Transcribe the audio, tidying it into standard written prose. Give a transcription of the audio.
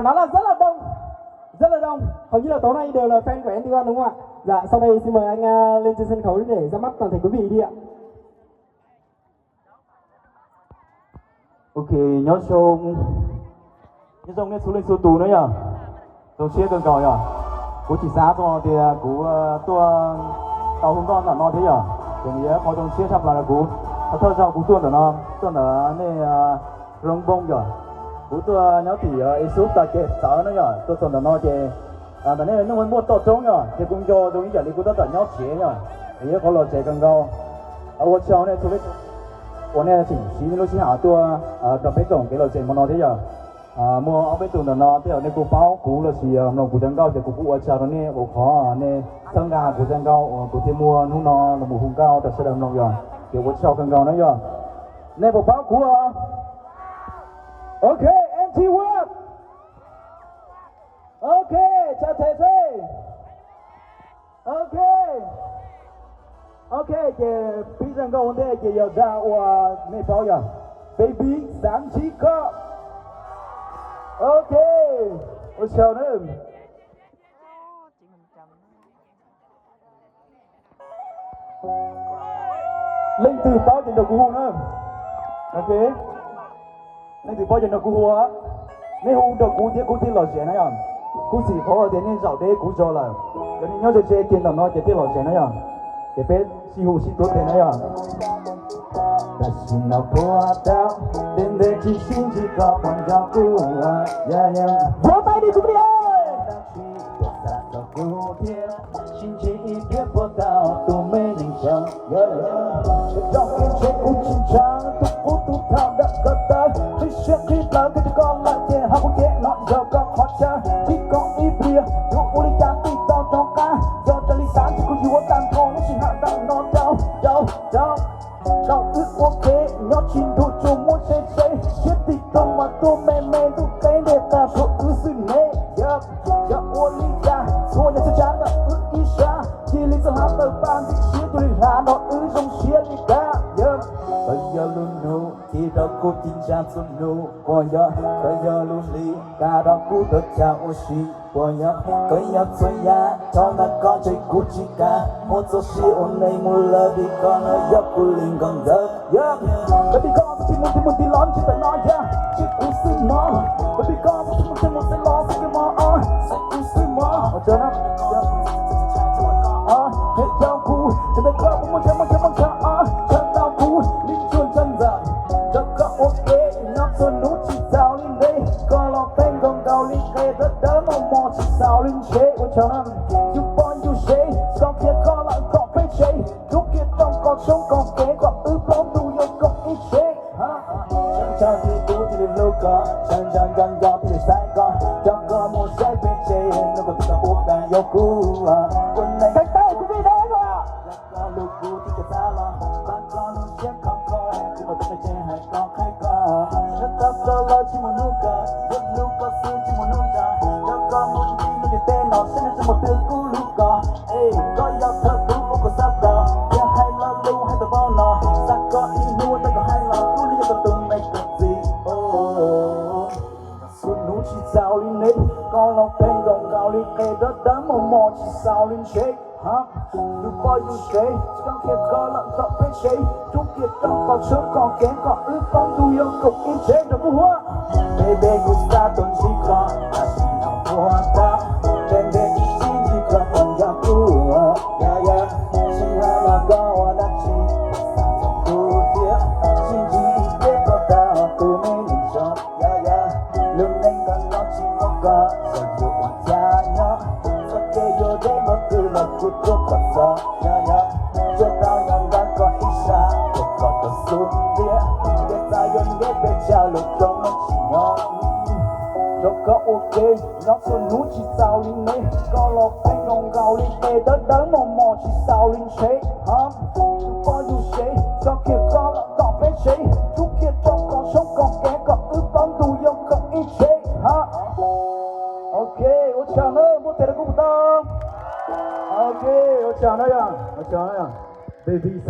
phải nói là rất là đông, hầu như là tối nay đều là fan của NT1 đúng không ạ? Dạ, sau đây xin mời anh lên trên sân khấu để ra mắt toàn thể quý vị đi ạ. Ok, nhớ sông nên xuống lên số tù nữa nhở? Rồi chia gần cầu nhở? Cú chỉ giá cho thì cú tua tàu hôm con là nó thế nhở? Thì nghĩa có trong chia sắp là cú thơ cho cú tuần ở này rong bông nhở? Cú tua nhớ thì số ta kệ sợ nữa nhở? Tôi tuần là nó kệ tại nên nó muốn mua tổ trống nhở? Thì cũng cho giống như vậy cú ta nhớ chế nhở? Thì nghĩa có lò chế gần cầu. Ở trong này xuống lên我呢是是老师下多特别懂给老师么那的呀么后边懂的呢都有那个包股了是啊那股证高就股我查的呢我考呢增加股证高股天mua nó nó là một hùng cao tại sao đồng rồi kiểu我查更高呢呀那个包股啊 OK NT1 OK chào thầy thầy OK OK， 这非常高的这要在我那包呀 ，baby 37个 ，OK， 我瞧呢。lên từ bao giờ đầu của hùng nữa, OK， lên từ bao giờ đầu của hùng á, mấy hùng đầu của thiên lò xẻ này à, của chỉ có đến nên giàu đấy của cho là, cho nên nhớ chơi tiền đồng nó chơi thiên lò xẻ này à. Để biết si hồ si tốt thế này à? Ta xin nào qua đau, đến đây chỉ xin chỉ có bằng gió cũ à, yeah yeah. Vỗ tay đi quý vị ơi! Xin chỉ biết vô tao tụi mình nên chẳng, yeah yeah. Trong khi chết cũng xin chăng, tụi tham đã có tới. Khi sẽ khi lớn thì con lại tiền học cũng dễ nói giờ có khó chơi. Chỉ có ý bia, dù u lý trang tùy tao trong ca. Giờ cho lý sáng chỉ có dù ở tàn thôn, nó chỉ hạ tặng nó đau. Đau ước ok, nhớ chín thủ chung muốn xe xe. Chết thì không mà tôi mê tôi cái để ta phụ ước sự nê. Giờ u lý trang, xua nhà sẽ chán là ước ý xa. Chỉ lý do hát tờ ban thì xía tôi lý hạ nó ước trong xía lý ca. Bây giờ luôn nụ, thì đó cô tin chán xuân nụ. Bây giờ luôn lý, cả đó cô tất cả ô xí. Bây giờ xuân ya, cho ta con chơi cú chi ca. Một số xí ôn này một lời đi con ở giấc của linh còn giấc. Baby con chỉ muốn tí lón chỉ tại nói ya. Chỉ cú sư mơ. Baby con chỉ muốn tí lón sẽ cái mơ. Sẽ cú sư mơ. Chờ nó. Hết đau cú, thì bây giờ cũng muốn chờ chân đau cú, linh chuồn chân dở. Cho có ok, nhóc xuân nút chỉ sao lên đây. Con lọc tên gồng gào linh kê rất đỡ mò chỉ sao lên chế. Ôi chờ năm, you born you say. Sau kia con lại có phê chế. Lúc kia trong con sống còn kế quả ư bóng tu yêu cộng ý chế. Chân thì cú thì lên lâu có, chân gần gò thì sai con. Cho có một giấy phê chế, nó còn tất cả buộc càng yêu cú. Quân này cách tay quý vị đấy rồi ạ. Con lưu cú thì cả xa lo, bạn con luôn chết không coi. Chỉ một tay trên hai con khai con. Rất tập cho lo chỉ một nụ cười, rất lưu có sư chỉ một nụ trời. Cho con một tí nó để tên nó sẽ nên một từ cú lưu có. Ê, có yêu thơ cú vô có sắp đầu. Kia hay lo lưu hay tờ bao nọ. Xa có ý nua tay có hai lòng cú lưu cho từng mày cực gì. Xuân nụ chỉ sao lên nết. Con lòng tên gồng gào lên kê rất đám mò chỉ sao lên chế. You boy you say, trong kia có lợn rộng phê chế. Trong kia trong còn sớm còn kém còn ước bóng tu yêu cục in chế rồi vũ hoa. Baby gusta tuần chỉ có là chỉ nào hoa ta. Đến đây chỉ có phần gặp cũ. Yeah yeah, chỉ hai là có là chỉ cũ kia. Chỉ biết có ta từ mấy nghìn cho. Yeah yeah, lưng anh còn nó chỉ có giờ dù hoàn cha nhớ. Sao kê vô đây mà từ là cút cút thật sợ. Yeah yeah, cho tao nhận ra có ý xa. Để còn có xuống đĩa. Để ta dân ghét bên trao lực trong nó chỉ nhỏ. Cho có ok, nó xuân nút chỉ sao linh mê. Có lọc anh gồng gào linh tê đất đớn mò chỉ sao linh chế. You boy you say, cho kia có lợn có phép chế. Chú kia trong còn sống còn kém còn ước bóng tu yêu cộng ý chế. Ok, ôi chào nữa, muốn thể là cũng tao. Ok, ôi chào nữa ya, baby.